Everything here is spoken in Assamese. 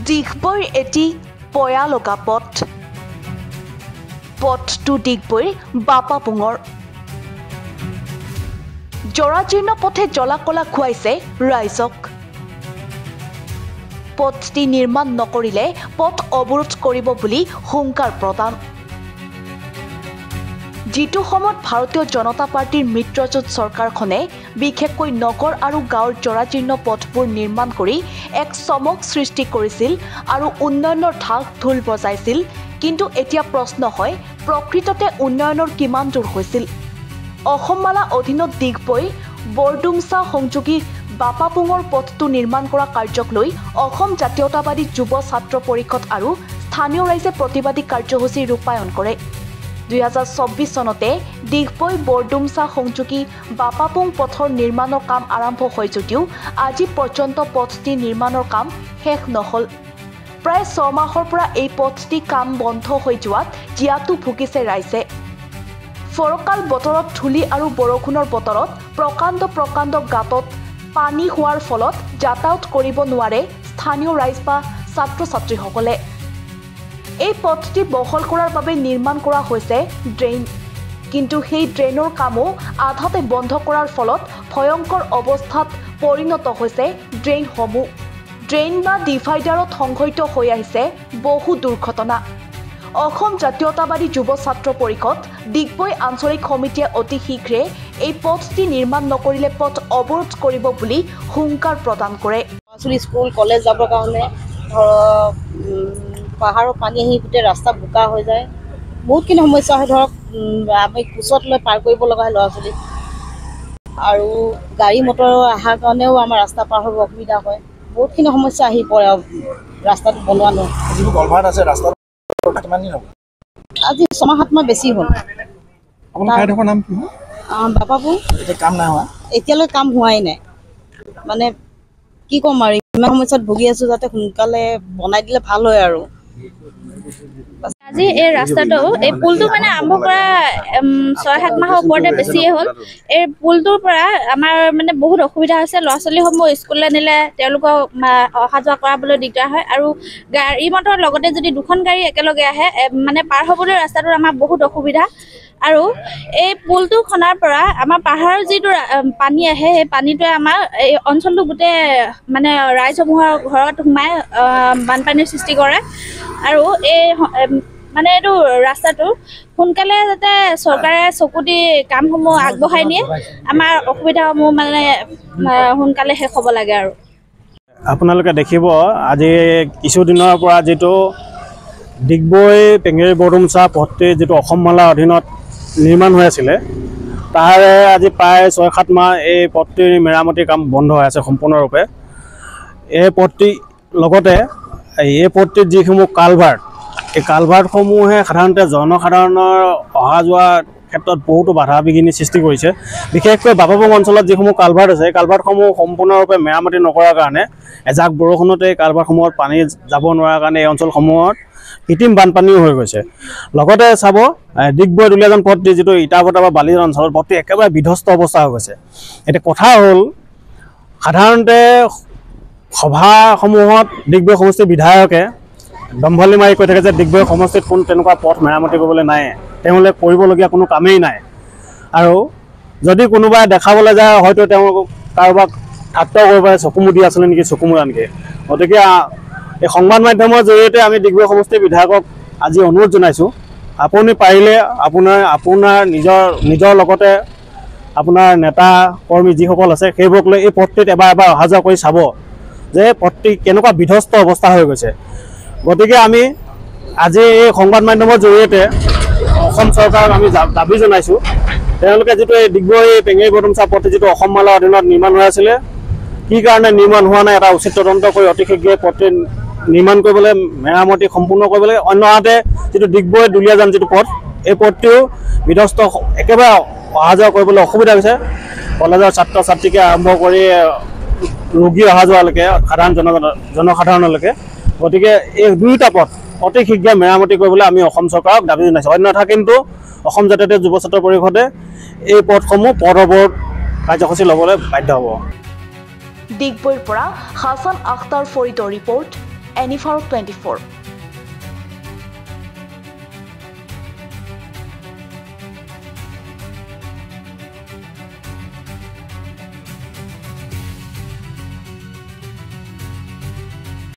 ডিগবৈৰ এটি পয়া লগা পথ। পথটো ডিগবৈৰ বাপাপুঙৰ। জৰাজীৰ্ণ পথে জলাকলা খুৱাইছে ৰাইজক। পথটি নিৰ্মাণ নকৰিলে পথ অৱৰোধ কৰিব বুলি হুংকাৰ প্ৰদান। যিটো সময়ত ভাৰতীয় জনতা পাৰ্টিৰ মিত্ৰজোঁট চৰকাৰখনে বিশেষকৈ নগৰ আৰু গাঁৱৰ জৰাজীৰ্ণ পথবোৰ নিৰ্মাণ কৰি এক চমক সৃষ্টি কৰিছিল আৰু উন্নয়নৰ ঢাক ঢোল বজাইছিল, কিন্তু এতিয়া প্ৰশ্ন হয় প্ৰকৃততে উন্নয়নৰ কিমান দূৰ হৈছিল। অসমমালা অধীনত ডিগবৈ বৰডুমচা সংযোগী বাপাপুঙৰ পথটো নিৰ্মাণ কৰা কাৰ্যক লৈ অসম জাতীয়তাবাদী যুৱ ছাত্ৰ পৰিষদ আৰু স্থানীয় ৰাইজে প্ৰতিবাদী কাৰ্যসূচী ৰূপায়ণ কৰে। 2024 চনতে ডিগবৈ বৰডুমচা সংযোগী বাপাপুং পথৰ নিৰ্মাণৰ কাম আৰম্ভ হয় যদিও আজি পৰ্যন্ত পথটি নিৰ্মাণৰ কাম শেষ নহল। প্ৰায় 6 মাহৰ পৰা এই পথটি কাম বন্ধ হৈ যোৱাত জীয়াতু ভুগিছে ৰাইজে। ফৰকাল বতৰত ধূলি আৰু বৰষুণৰ বতৰত প্ৰকাণ্ড গাঁতত পানী হোৱাৰ ফলত যাতায়াত কৰিব নোৱাৰে স্থানীয় ৰাইজ বা ছাত্ৰ ছাত্ৰীসকলে। এই পথটি বহল কৰাৰ বাবে নিৰ্মাণ কৰা হৈছে ড্ৰেইন, কিন্তু সেই ড্ৰেইনৰ কামো আধাতে বন্ধ কৰাৰ ফলত ভয়ংকৰ অৱস্থাত পৰিণত হৈছে ড্ৰেইনসমূহ। ড্ৰেইন বা ডিভাইডাৰত সংঘটিত হৈ আহিছে বহু দুৰ্ঘটনা। অসম জাতীয়তাবাদী যুৱ ছাত্ৰ পৰিষদ ডিগবৈ আঞ্চলিক সমিতিয়ে অতি শীঘ্ৰে এই পথটি নিৰ্মাণ নকৰিলে পথ অৱৰোধ কৰিব বুলি হুংকাৰ প্ৰদান কৰে। স্কুল কলেজ যাবৰ কাৰণে ধৰক পাহাৰৰ পানী আহি গোটেই ৰাস্তা বোকা হৈ যায়, বহুতখিনি সমস্যা হয়। ধৰক আমি কোচত লৈ পাৰ কৰিব লগা হয় ল'ৰা ছোৱালী, আৰু গাড়ী মটৰ অহাৰ কাৰণেও আমাৰ ৰাস্তা পাৰ হ'ব অসুবিধা হয়। বহুতখিনি সমস্যা আহি পৰে ৰাস্তাটো বনোৱা নহয়। আজি 6-7 মাহ বেছি হ'ল। বাপাপুং এতিয়ালৈ কাম হোৱাই নাই। মানে কি ক'ম আৰু, ইমান সমস্যাত ভুগি আছো, যাতে সোনকালে বনাই দিলে ভাল হয় আৰু। আজি এই ৰাস্তাটো, এই পুলটো মানে আৰম্ভ কৰা 6-7 মাহৰ ওপৰতে বেছিয়ে হ'ল। এই পুলটোৰ পৰা আমাৰ মানে বহুত অসুবিধা হৈছে। ল'ৰা ছোৱালীসমূহ স্কুললৈ নিলে তেওঁলোকক অহা যোৱা কৰাবলৈ দিগদাৰ হয়, আৰু গাড়ী মটৰৰ লগতে যদি দুখন গাড়ী একেলগে আহে মানে পাৰ হ'বলৈ ৰাস্তাটোত আমাৰ বহুত অসুবিধা। আৰু এই পুলটো খনাৰ পৰা আমাৰ পাহাৰৰ যিটো পানী আহে, সেই পানীটোৱে আমাৰ এই অঞ্চলটো গোটেই মানে ৰাইজসমূহৰ ঘৰত সোমাই বানপানীৰ সৃষ্টি কৰে। আৰু এই মানে এইটো ৰাস্তাটো সোনকালে যাতে চৰকাৰে চকু দি কামসমূহ আগবঢ়াই নিয়ে, আমাৰ অসুবিধাসমূহ মানে সোনকালে শেষ হ'ব লাগে। আৰু আপোনালোকে দেখিব আজি কিছুদিনৰ পৰা যিটো ডিগবৈ পেঙেৰি বৰডুমচা পথটি যিটো অসমমালা অধীনত নিৰ্মাণ হৈ আছিলে, তাৰে আজি প্ৰায় 6-7 মাহ এই পথটিৰ মেৰামতিৰ কাম বন্ধ হৈ আছে সম্পূৰ্ণৰূপে। এই পথটিৰ লগতে এই পথটিত যিসমূহ কালভাৰ্ট, এই কালভাৰ্টসমূহে সাধাৰণতে জনসাধাৰণৰ অহা যোৱাৰ ক্ষেত্ৰত বহুতো বাধা বিঘিনি সৃষ্টি কৰিছে। বিশেষকৈ বাপাপুং অঞ্চলত যিসমূহ কালভাৰ্ট আছে, এই কালভাৰ্টসমূহ সম্পূৰ্ণৰূপে মেৰামতি নকৰাৰ কাৰণে এজাক বৰষুণতে এই কালভাৰ্টসমূহত পানী যাব নোৱাৰাৰ কাৰণে এই অঞ্চলসমূহত কৃত্ৰিম বানপানীও হৈ গৈছে। লগতে চাব ডিগবৈ দুলীয়াজান পথটি যিটো ইটাভটা বা বালিজান অঞ্চলত পথটি একেবাৰে বিধ্বস্ত অৱস্থা হৈ গৈছে। এতিয়া কথা হ'ল, সাধাৰণতে সভাসমূহত ডিগবৈ সমষ্টিৰ বিধায়কে দম্ভলি মাৰি কৈ থাকে যে ডিগবৈ সমষ্টিত কোনো তেনেকুৱা পথ মেৰামতি কৰিবলৈ নাই, তেওঁলোকে কৰিবলগীয়া কোনো কামেই নাই। আৰু যদি কোনোবাই দেখাবলৈ যায় হয়তো তেওঁ কাৰোবাক ঠাট্টা কৰিব পাৰে, চকুমুদি আছিলে নেকি, চকুমুৰা নেকি। গতিকে এই সংবাদ মাধ্যমৰ জৰিয়তে আমি ডিগবৈ সমষ্টিৰ বিধায়কক আজি অনুৰোধ জনাইছোঁ, আপুনি পাৰিলে আপোনাৰ নিজৰ লগতে আপোনাৰ নেতা কৰ্মী যিসকল আছে সেইবোৰক লৈ এই পথটিত এবাৰ অহা যোৱা কৰি চাব যে পথটি কেনেকুৱা বিধ্বস্ত অৱস্থা হৈ গৈছে। গতিকে আমি আজি এই সংবাদ মাধ্যমৰ জৰিয়তে অসম চৰকাৰক আমি দাবী জনাইছোঁ, তেওঁলোকে যিটো এই ডিগবৈ পেঙেৰি বৰডুমচা পথটি যিটো অসমমালা অধীনত নিৰ্মাণ হৈ আছিলে, কি কাৰণে নিৰ্মাণ হোৱা নাই এটা উচিত তদন্ত কৰি অতি শীঘ্ৰে পথটি নিৰ্মাণ কৰিবলৈ, মেৰামতি সম্পূৰ্ণ কৰিবলৈ। অন্যহাতে যিটো ডিগবৈ দুলীয়াজান যিটো পথ, এই পথটিও বিধ্বস্ত, একেবাৰে অহা যোৱা কৰিবলৈ অসুবিধা হৈছে। কলেজৰ ছাত্ৰ ছাত্ৰীকে আৰম্ভ কৰি ৰোগী অহা যোৱালৈকে সাধাৰণ জনসাধাৰণলৈকে। গতিকে এই দুয়োটা পথ অতি শীঘ্ৰে মেৰামতি কৰিবলৈ আমি অসম চৰকাৰক দাবী জনাইছোঁ। অন্যথা কিন্তু অসম জাতীয় যুৱ ছাত্ৰ পৰিষদে এই পথসমূহ পথ অৱৰোধ কাৰ্যসূচী ল'বলৈ বাধ্য হ'ব। ডিগবৈৰ পৰা হাছান আখতাৰ ফৰিদৰ ৰিপৰ্ট, এনিফাৰ 24।